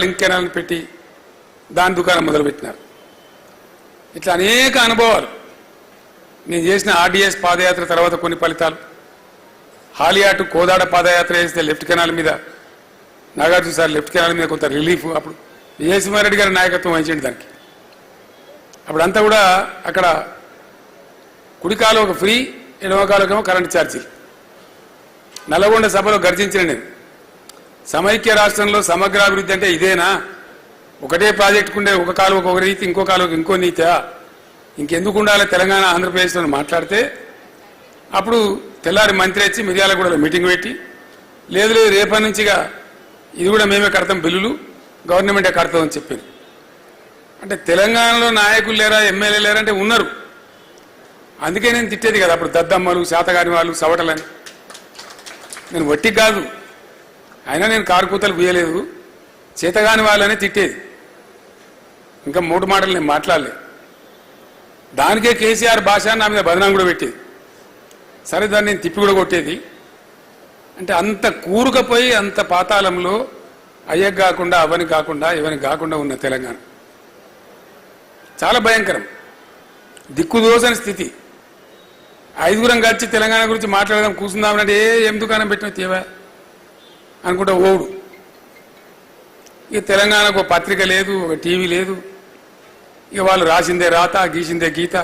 Link కెనాల్ని పెట్టి దాని దుకాణం మొదలుపెట్టినారు. ఇట్లా అనేక అనుభవాలు. నేను చేసిన ఆర్డీఎస్ పాదయాత్ర తర్వాత కొన్ని ఫలితాలు, హాలియాటు కోదాడ పాదయాత్ర చేస్తే లెఫ్ట్ కెనాల్ మీద నాగార్జున సార్ లెఫ్ట్ కెనాల్ మీద కొంత రిలీఫ్, అప్పుడు విజయసింహారెడ్డి గారి నాయకత్వం వహించండి దానికి. అప్పుడంతా కూడా అక్కడ కుడికాలు ఒక ఫ్రీ, ఎడమ కాలుకేమో కరెంటు ఛార్జీలు. నల్లగొండ సభలో గర్జించిన నేను, సమైక్య రాష్ట్రంలో సమగ్రాభివృద్ధి అంటే ఇదేనా? ఒకటే ప్రాజెక్టుకుండే ఒక కాలువకు ఒక రీతి, ఇంకో కాలువకు ఇంకో నీతా? ఇంకెందుకు ఉండాలి తెలంగాణ ఆంధ్రప్రదేశ్లో మాట్లాడితే, అప్పుడు తెల్లారి మంత్రి వచ్చి మిర్యాలగూడలో మీటింగ్ పెట్టి, లేదు లేదు రేపటి నుంచిగా ఇది కూడా మేమే కడతాం, బిల్లులు గవర్నమెంటే కడతామని చెప్పారు. అంటే తెలంగాణలో నాయకులు లేరా, ఎమ్మెల్యే లేరా అంటే ఉన్నారు. అందుకే నేను తిట్టేది కదా అప్పుడు, దద్దమ్మలు, శాతగాని వాళ్ళు, సవటలని. నేను వట్టి కాదు, అయినా నేను కారుకూతలు పూయలేదు, చేతగాని వాళ్ళనే తిట్టేది. ఇంకా మూడు మాటలు నేను మాట్లాడలేదు. దానికే కేసీఆర్ భాష నా మీద బదనాం కూడా పెట్టేది. సరే దాన్ని నేను తిప్పి కూడా కొట్టేది. అంటే అంత కూరుకపోయి అంత పాతాళంలో అయ్యకు కాకుండా అవని కాకుండా ఇవని కాకుండా ఉన్న తెలంగాణ చాలా భయంకరం, దిక్కుదోసని స్థితి. ఐదుగురం కలిసి తెలంగాణ గురించి మాట్లాడదాం కూర్చుందామనంటే ఏం దుకాణం పెట్టినా తీవా అనుకుంటా ఓడు. ఇక తెలంగాణకు ఒక పత్రిక లేదు, ఒక టీవీ లేదు. ఇక వాళ్ళు రాసిందే రాత, గీసిందే గీత,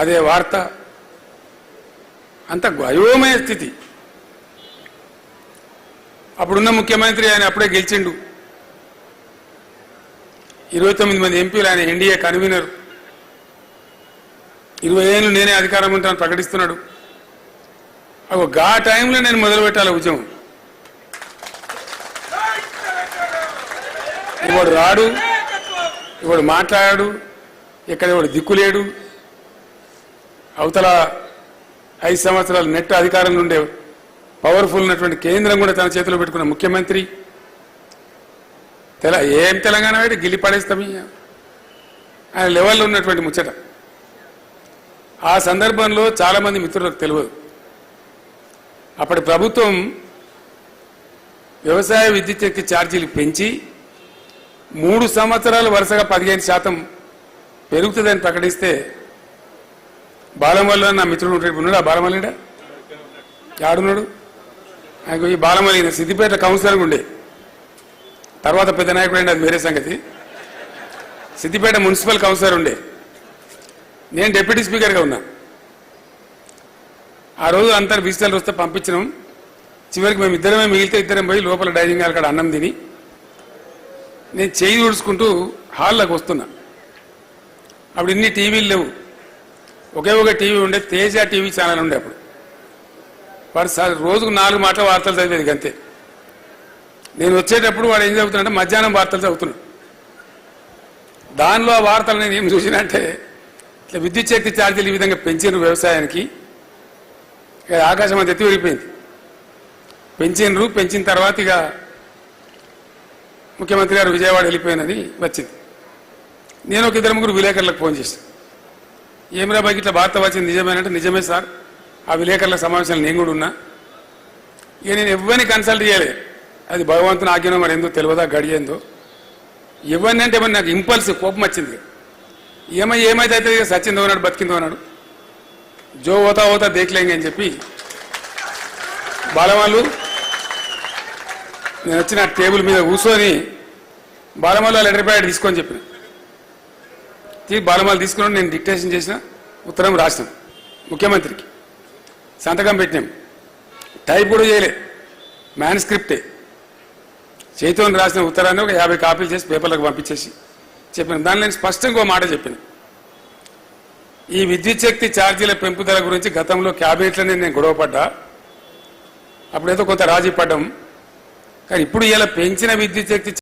అదే వార్త. అంత అయోమయ స్థితి. అప్పుడున్న ముఖ్యమంత్రి ఆయన అప్పుడే గెలిచిండు, 29 మంది ఎంపీలు, ఆయన ఎన్డీఏ కన్వీనర్. 20 ఏళ్ళు నేనే అధికారం ఉంటానని ప్రకటిస్తున్నాడు. ఆ టైంలో నేను మొదలు పెట్టాలి ఉద్యమం. ఇవాడు రాడు, ఇవాడు మాట్లాడాడు, ఎక్కడ ఇవాడు దిక్కులేడు. అవతల 5 సంవత్సరాలు నెట్ అధికారంలో ఉండే పవర్ఫుల్ ఉన్నటువంటి కేంద్రం కూడా తన చేతిలో పెట్టుకున్న ముఖ్యమంత్రి. ఏం తెలంగాణ అయితే గిల్లి పడేస్తాం ఆయన లెవెల్లో ఉన్నటువంటి ముచ్చట. ఆ సందర్భంలో చాలామంది మిత్రులకు తెలియదు, అప్పటి ప్రభుత్వం వ్యవసాయ విద్యుత్ శక్తి ఛార్జీలు పెంచి 3 సంవత్సరాలు వరుసగా 15% పెరుగుతుందని ప్రకటిస్తే, బాలమల్లి నా మిత్రుడు ఉన్నాడు. ఆ బాలమల్లిడా ఆడున్నాడు. ఆయనకు ఈ బాలమల్లి సిద్దిపేట కౌన్సిలర్గా ఉండే, తర్వాత పెద్ద నాయకుడు అండి, అది వేరే సంగతి. సిద్దిపేట మున్సిపల్ కౌన్సిలర్ ఉండే, నేను డిప్యూటీ స్పీకర్గా ఉన్నా. ఆ రోజు అందరు విజిటర్లు వస్తే పంపించినాం. చివరికి మేము ఇద్దరమే మిగిలితే ఇద్దరం పోయి లోపల డైనింగ్ హాల్ కాడ అన్నం తిని నేను చేయి తుడుచుకుంటూ హాల్లోకి వస్తున్నా. అప్పుడు ఇన్ని టీవీలు లేవు, ఒకే ఒక టీవీ ఉండే, తేజ టీవీ ఛానల్ ఉండే. అప్పుడు వాడు రోజుకు 4 మాటల వార్తలు చదివేది అంతే. నేను వచ్చేటప్పుడు వాడు ఏం చదువుతున్నాడంటే మధ్యాహ్నం వార్తలు చదువుతున్నాడు. దానిలో ఆ వార్తలు నేను ఏం చూసినంటే, ఇట్లా విద్యుత్ శక్తి ఛార్జీలు ఈ విధంగా పెంచినారు వ్యవసాయానికి, ఆకాశం అంత ఎత్తి పెరిగిపోయింది. పెంచినరు, పెంచిన తర్వాత ఇక ముఖ్యమంత్రి గారు విజయవాడ వెళ్ళిపోయినది వచ్చింది. నేను ఒక 2-3 విలేకరులకు ఫోన్ చేశాను. ఏమిరా బాకి ఇట్లా వార్త వచ్చింది నిజమేనంటే, నిజమే సార్, ఆ విలేకరుల సమావేశాలు నేను కూడా ఉన్నా. ఇక నేను ఎవరిని కన్సల్ట్ చేయలే, అది భగవంతుని ఆజ్ఞనో మరి ఏందో తెలియదా గడియేందో. ఎవరిని అంటే మరి నాకు ఇంపల్స్ కోపం వచ్చింది. ఏమైతే అయితే సచిందో అన్నాడు, బతికిందో అన్నాడు, జో హోతా హోతా దేఖలేంగి అని చెప్పి బాలమల్లు నేను వచ్చిన టేబుల్ మీద కూర్చొని బాలమల్లు లెటర్ ప్యాడ్ తీసుకొని చెప్పిన. బాలమల్లు తీసుకుని నేను డిక్టేషన్ చేసిన ఉత్తరం రాసినాం ముఖ్యమంత్రికి, సంతకం పెట్టినాం. టైప్ కూడా చేయలే, మ్యాన్స్క్రిప్టే చేతితో రాసిన ఉత్తరాన్ని ఒక 50 కాపీలు చేసి పేపర్లకు పంపించేసి చెప్పిన. దానిలో నేను స్పష్టంగా మాట చెప్పిన, ఈ విద్యుత్ శక్తి ఛార్జీల పెంపుదల గురించి గతంలో క్యాబినెట్లోనే నేను గొడవపడ్డా, అప్పుడేదో కొంత రాజీ పడ్డాం. కానీ ఇప్పుడు ఇలా పెంచిన విద్యుత్ శక్తి